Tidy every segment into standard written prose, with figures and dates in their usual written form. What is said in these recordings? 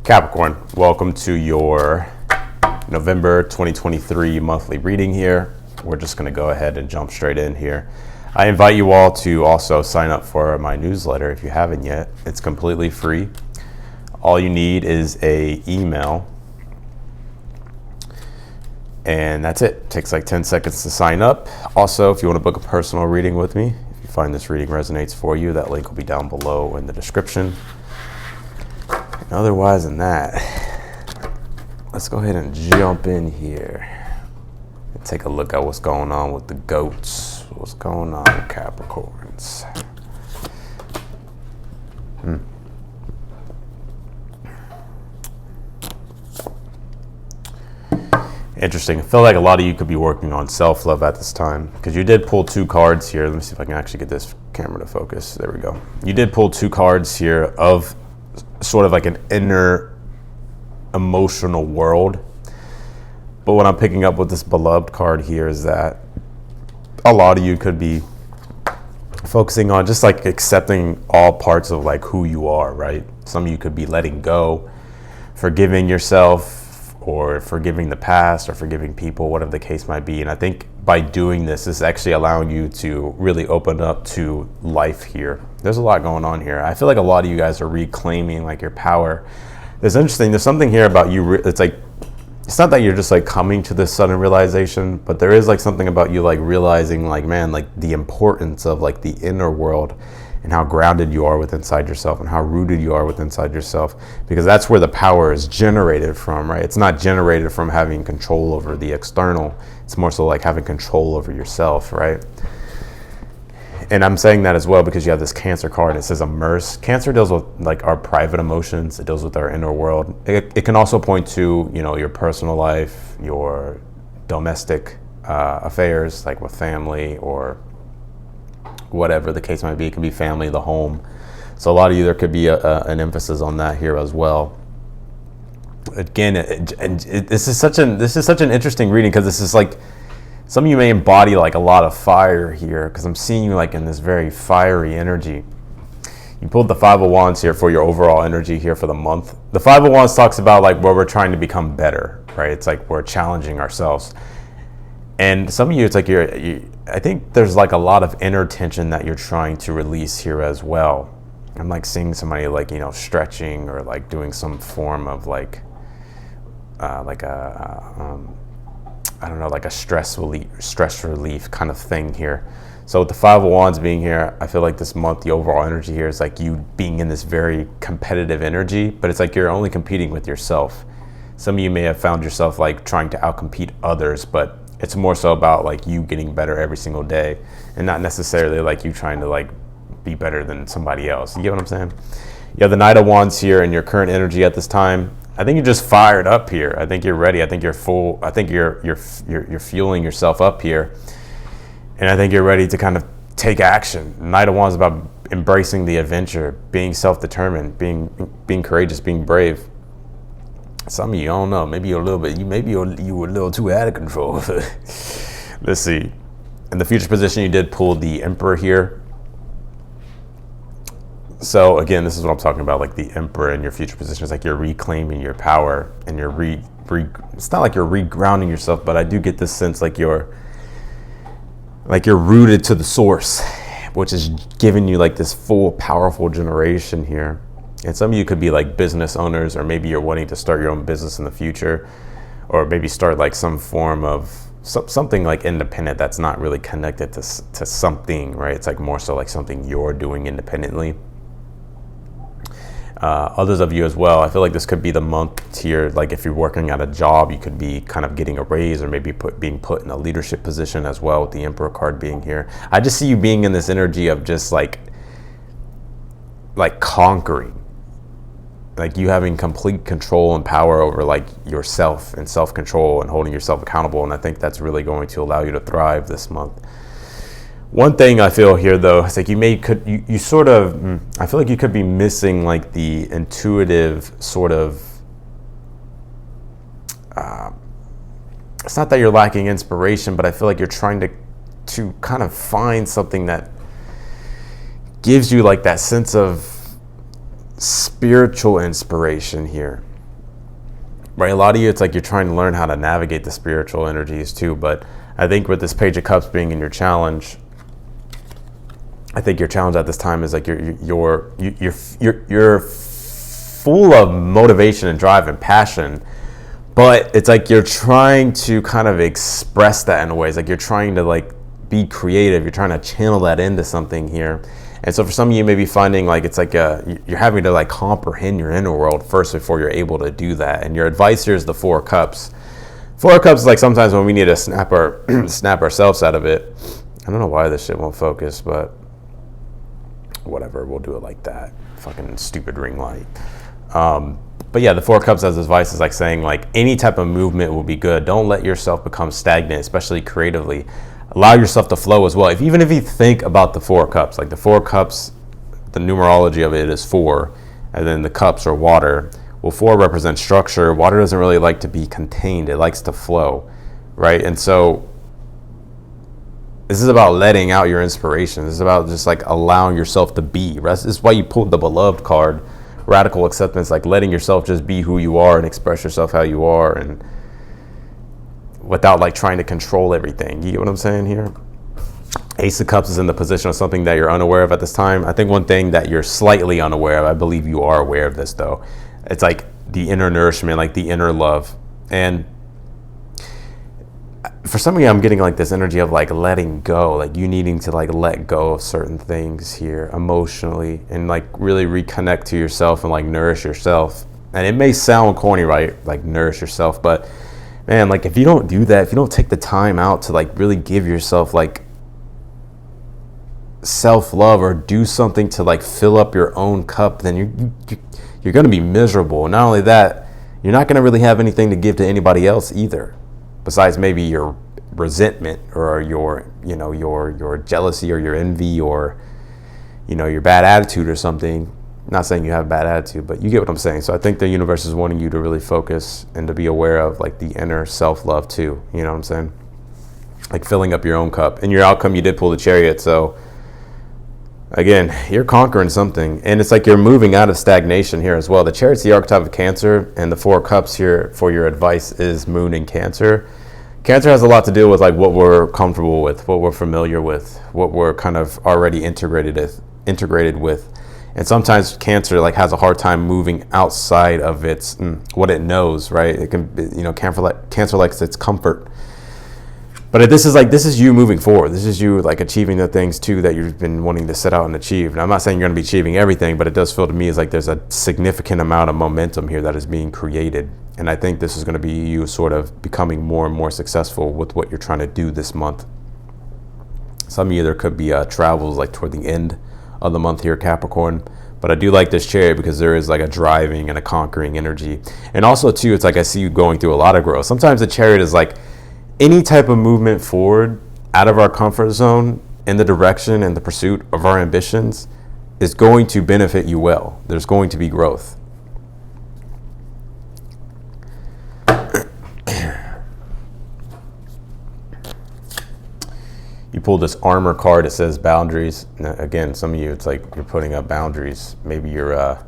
Capricorn, welcome to your November 2023 monthly reading here. We're just going to go ahead and jump straight in here. I invite you all to also sign up for my newsletter if you haven't yet. It's completely free. All you need is an email, and that's it. It takes like 10 seconds to sign up. Also, if you want to book a personal reading with me, if you find this reading resonates for you, that link will be down below in the description. Otherwise than that, let's go ahead and jump in here and take a look at what's going on with the goats. What's going on with Capricorns? Interesting. I feel like a lot of you could be working on self-love at this time because you did pull two cards here. Let me see if I can actually get this camera to focus. There we go. You did pull two cards here of sort of like an inner emotional world. But what I'm picking up with this beloved card here is that a lot of you could be focusing on just like accepting all parts of like who you are, right? Some of you could be letting go, forgiving yourself, or forgiving the past, or forgiving people, whatever the case might be. And I think by doing this, it's actually allowing you to really open up to life here. There's a lot going on here. I feel like a lot of you guys are reclaiming like your power. There's something here about you. It's like, it's not that you're just like coming to this sudden realization, but there is like something about you like realizing like, man, like the importance of like the inner world and how grounded you are within inside yourself and how rooted you are within inside yourself, because that's where the power is generated from, right? It's not generated from having control over the external. It's more so like having control over yourself, right? And I'm saying that as well because you have this Cancer card. It says immerse. Cancer deals with like our private emotions. It deals with our inner world. It can also point to, you know, your personal life, your domestic affairs, like with family or whatever the case might be. It can be family, the home. So a lot of you, there could be an emphasis on that here as well. Again, this is such an interesting reading because this is like, some of you may embody like a lot of fire here because I'm seeing you like in this very fiery energy. You pulled the Five of Wands here for your overall energy here for the month. The Five of Wands talks about like where we're trying to become better, right? It's like we're challenging ourselves. And some of you, it's like I think there's like a lot of inner tension that you're trying to release here as well. I'm like seeing somebody like, you know, stretching or like doing some form of like I don't know, like a stress relief kind of thing here. So with the Five of Wands being here, I feel like this month, the overall energy here is like you being in this very competitive energy, but it's like you're only competing with yourself. Some of you may have found yourself like trying to outcompete others, but it's more so about like you getting better every single day and not necessarily like you trying to like be better than somebody else. You get what I'm saying? You have the Knight of Wands here and your current energy at this time. I think you're just fired up here. I think you're ready. I think you're full. I think you're fueling yourself up here. And I think you're ready to kind of take action. Knight of Wands is about embracing the adventure, being self-determined, being courageous, being brave. Some of you, I don't know, maybe you're a little bit, you were a little too out of control. Let's see. In the future position, you did pull the Emperor here. So again, this is what I'm talking about, like the Emperor in your future position. It's like you're reclaiming your power and you're it's not like you're regrounding yourself, but I do get this sense like you're rooted to the source, which is giving you like this full powerful generation here. And some of you could be like business owners, or maybe you're wanting to start your own business in the future, or maybe start like some form of something like independent that's not really connected to something, right? It's like more so like something you're doing independently. Others of you as well, I feel like this could be the month here, like if you're working at a job, you could be kind of getting a raise or maybe being put in a leadership position as well with the Emperor card being here. I just see you being in this energy of just like conquering, like you having complete control and power over like yourself and self-control and holding yourself accountable. And I think that's really going to allow you to thrive this month. One thing I feel here though, it's like you sort of, I feel like you could be missing like the intuitive sort of, it's not that you're lacking inspiration, but I feel like you're trying to kind of find something that gives you like that sense of spiritual inspiration here. right? A lot of you, it's like you're trying to learn how to navigate the spiritual energies too. But I think with this Page of Cups being in your challenge, I think your challenge at this time is like you're full of motivation and drive and passion, but it's like you're trying to kind of express that in a way. It's like you're trying to like be creative. You're trying to channel that into something here. And so for some of you, maybe finding like it's like you're having to like comprehend your inner world first before you're able to do that. And your advice here is the Four of Cups. Four of Cups is like sometimes when we need to snap ourselves out of it. I don't know why this shit won't focus, but whatever, we'll do it like that. Fucking stupid ring light. But yeah, the Four of Cups as advice is like saying like any type of movement will be good. Don't let yourself become stagnant, especially creatively. Allow yourself to flow as well. Even if you think about the Four of Cups, like the Four of Cups, the numerology of it is 4, and then the cups are water. Well, 4 represents structure. Water doesn't really like to be contained. It likes to flow, right? And so this is about letting out your inspiration. This is about just like allowing yourself to be. This is why you pulled the Beloved card, radical acceptance, like letting yourself just be who you are and express yourself how you are, and without like trying to control everything. You get what I'm saying here? Ace of Cups is in the position of something that you're unaware of at this time. I think one thing that you're slightly unaware of, I believe you are aware of this though, it's like the inner nourishment, like the inner love. And for some of you, I'm getting like this energy of like letting go, like you needing to like let go of certain things here emotionally and like really reconnect to yourself and like nourish yourself. And it may sound corny, right? Like nourish yourself, but man, like if you don't do that, if you don't take the time out to like really give yourself like self-love or do something to like fill up your own cup, then you're going to be miserable. Not only that, you're not going to really have anything to give to anybody else either, besides maybe your resentment or your jealousy or your envy or your bad attitude or something. I'm not saying you have a bad attitude, but you get what I'm saying. So I think the universe is wanting you to really focus and to be aware of like the inner self-love too. You know what I'm saying? Like filling up your own cup. In your outcome, you did pull the Chariot. So again, you're conquering something. And it's like you're moving out of stagnation here as well. The Chariot's the archetype of Cancer, and the Four of Cups here for your advice is Moon in Cancer. Cancer has a lot to do with like what we're comfortable with, what we're familiar with, what we're kind of already integrated with. And sometimes Cancer like has a hard time moving outside of its what it knows, right? It can, Cancer likes its comfort. But this is you moving forward. This is you like achieving the things too that you've been wanting to set out and achieve. And I'm not saying you're going to be achieving everything, but it does feel to me as like there's a significant amount of momentum here that is being created. And I think this is going to be you sort of becoming more and more successful with what you're trying to do this month. Some of you, there could be travels like toward the end of the month here, Capricorn. But I do like this Chariot because there is like a driving and a conquering energy. And also too, it's like I see you going through a lot of growth. Sometimes the Chariot is like any type of movement forward out of our comfort zone in the direction and the pursuit of our ambitions is going to benefit you well. There's going to be growth. You pulled this Armor card. It says boundaries. Now, again, some of you, it's like you're putting up boundaries. Maybe you're, I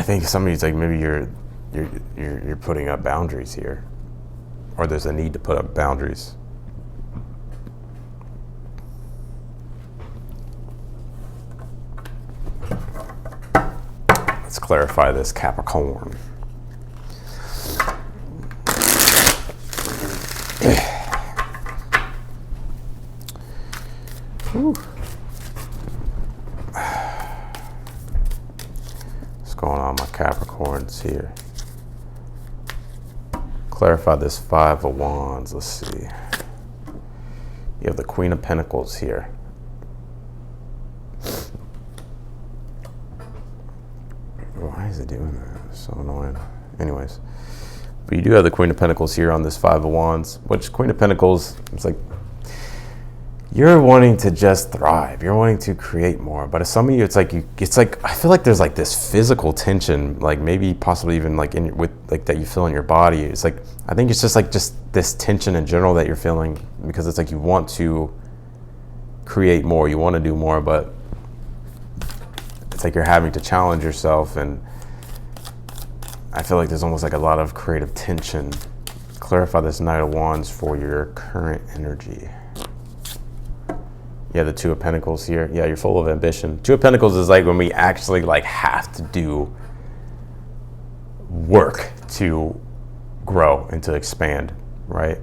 think some of you, it's like maybe you're putting up boundaries here, or there's a need to put up boundaries. Let's clarify this, Capricorn. What's going on, my Capricorns here? Clarify this Five of Wands. Let's see. You have the Queen of Pentacles here. Why is it doing that? It's so annoying. Anyways, but you do have the Queen of Pentacles here on this Five of Wands, which Queen of Pentacles, it's like you're wanting to just thrive. You're wanting to create more. But as some of you, it's like I feel like there's like this physical tension, like maybe possibly even like with like that you feel in your body. It's like I think it's just like this tension in general that you're feeling because it's like you want to create more, you want to do more, but it's like you're having to challenge yourself and I feel like there's almost like a lot of creative tension. Clarify this Knight of Wands for your current energy. Yeah, the Two of Pentacles here. Yeah, you're full of ambition. Two of Pentacles is like when we actually like have to do work to grow and to expand, right?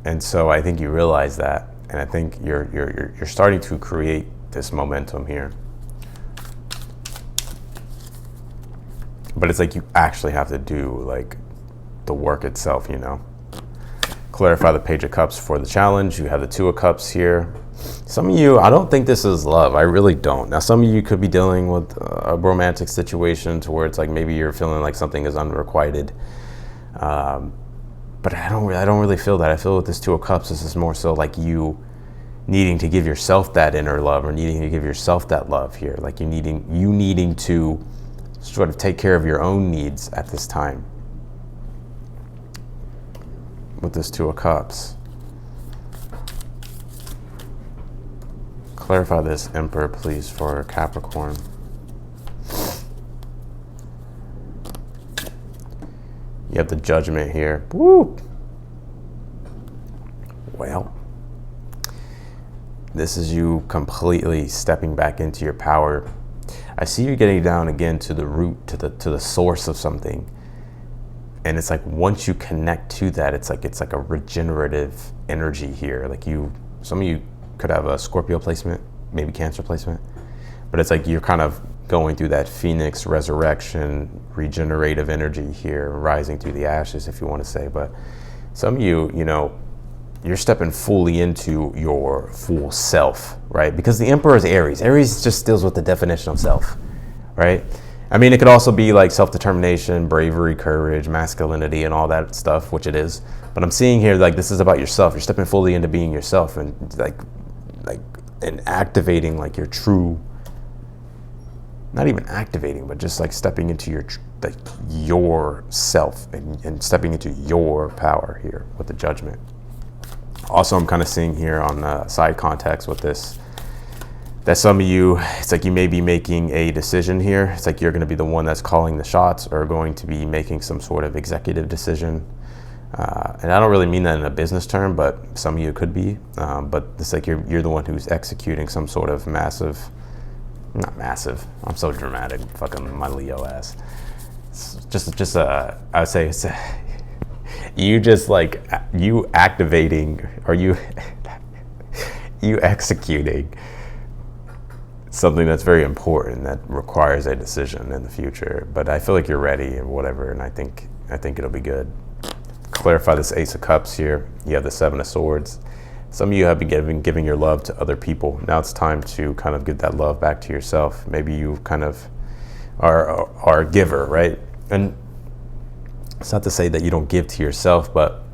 And so I think you realize that, and I think you're starting to create this momentum here. But it's like you actually have to do like the work itself, you know. Clarify the Page of Cups for the challenge. You have the Two of Cups here. Some of you, I don't think this is love. I really don't. Now, some of you could be dealing with a romantic situation to where it's like maybe you're feeling like something is unrequited. But I don't really feel that. I feel with this Two of Cups, this is more so like you needing to give yourself that inner love, or needing to give yourself that love here. Like you needing to sort of take care of your own needs at this time. With this Two of Cups. Clarify this Emperor, please, for Capricorn. You have the Judgment here. Woo! Well, this is you completely stepping back into your power. I see you getting down again to the root, to the source of something. And it's like once you connect to that, it's like a regenerative energy here. Like some of you could have a Scorpio placement, maybe Cancer placement, but it's like you're kind of going through that Phoenix resurrection, regenerative energy here, rising through the ashes, if you want to say. But some of you, you know, you're stepping fully into your full self, right? Because the Emperor is Aries. Aries just deals with the definition of self, right? I mean, it could also be like self-determination, bravery, courage, masculinity, and all that stuff, which it is. But I'm seeing here, like, this is about yourself. You're stepping fully into being yourself, and and activating like your true, not even activating, but just like stepping into your self and stepping into your power here with the Judgment. Also, I'm kind of seeing here on the side context with this, that some of you, it's like you may be making a decision here. It's like you're going to be the one that's calling the shots, or going to be making some sort of executive decision. And I don't really mean that in a business term, but some of you could be. But it's like you're the one who's executing some sort of massive, not massive, I'm so dramatic, fucking my Leo ass. It's just I would say it's you just like, you activating, or you executing something that's very important that requires a decision in the future. But I feel like you're ready and whatever, and I think it'll be good. Clarify this Ace of Cups here. You have the Seven of Swords. Some of you have been giving your love to other people. Now it's time to kind of give that love back to yourself. Maybe you kind of are a giver, right? And it's not to say that you don't give to yourself, but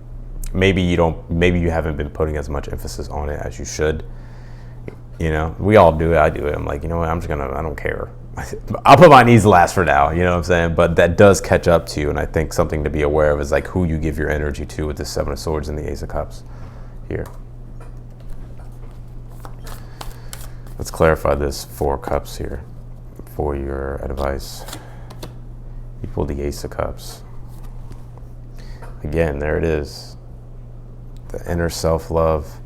maybe you haven't been putting as much emphasis on it as you should. You know, we all do it. I do it. I'm like, you know what? I don't care. I'll put my needs last for now. You know what I'm saying? But that does catch up to you. And I think something to be aware of is like who you give your energy to with the Seven of Swords and the Ace of Cups here. Let's clarify this Four of Cups here for your advice. You pull the Ace of Cups. Again, there it is. The inner self-love,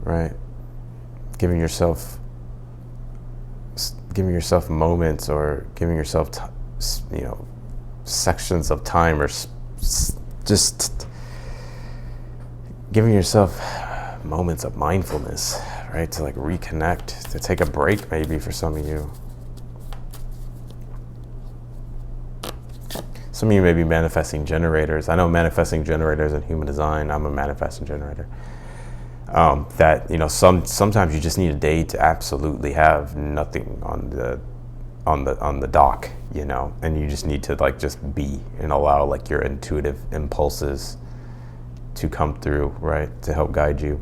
right? Giving yourself moments, or giving yourself, sections of time, or just giving yourself moments of mindfulness, right? To like reconnect, to take a break maybe for some of you. Some of you may be manifesting generators. I know manifesting generators in human design. I'm a manifesting generator. That, you know, sometimes you just need a day to absolutely have nothing on the dock, you know, and you just need to like just be and allow like your intuitive impulses to come through, right, to help guide you.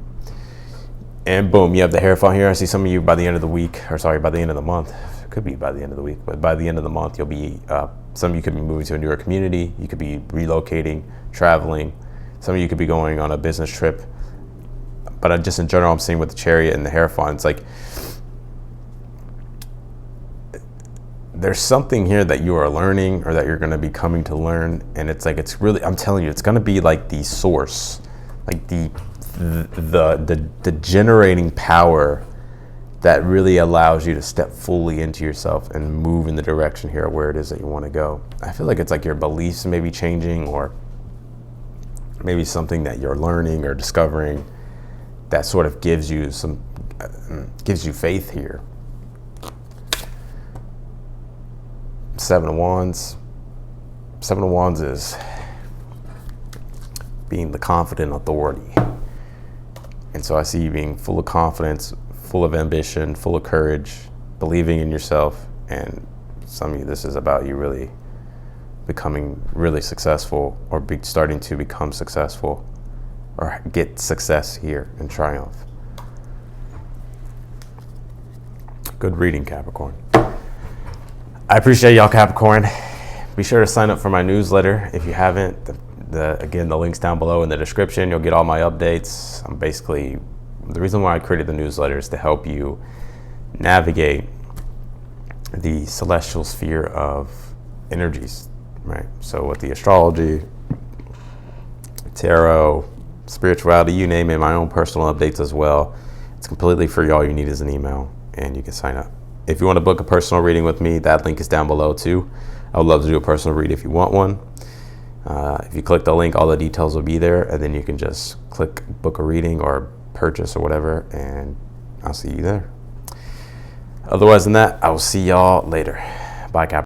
And boom, you have the Hierophant here. I see some of you by the end of the week, or sorry, by the end of the month. It could be by the end of the week, but by the end of the month, you'll be, some of you could be moving to a newer community. You could be relocating, traveling. Some of you could be going on a business trip. But just in general, I'm seeing with the Chariot and the Hierophant, it's like there's something here that you are learning or that you're going to be coming to learn, and it's like, it's really, I'm telling you, it's going to be like the source, like the generating power that really allows you to step fully into yourself and move in the direction here where it is that you want to go. I feel like it's like your beliefs may be changing, or maybe something that you're learning or discovering that sort of gives you faith here. 7 of Wands. 7 of Wands is being the confident authority. And so I see you being full of confidence, full of ambition, full of courage, believing in yourself. And some of you, this is about you really becoming really successful, or starting to become successful, or get success here and triumph. Good reading, Capricorn. I appreciate y'all, Capricorn. Be sure to sign up for my newsletter if you haven't. Again, the link's down below in the description. You'll get all my updates. The reason why I created the newsletter is to help you navigate the celestial sphere of energies, right? So with the astrology, tarot, spirituality, you name it, my own personal updates as well. It's completely free. All you need is an email, and you can sign up. If you want to book a personal reading with me, that link is down below too. I would love to do a personal read if you want one. If you click the link, all the details will be there, and then you can just click book a reading or purchase or whatever, and I'll see you there. Otherwise than that, I will see y'all later. Bye, Cap.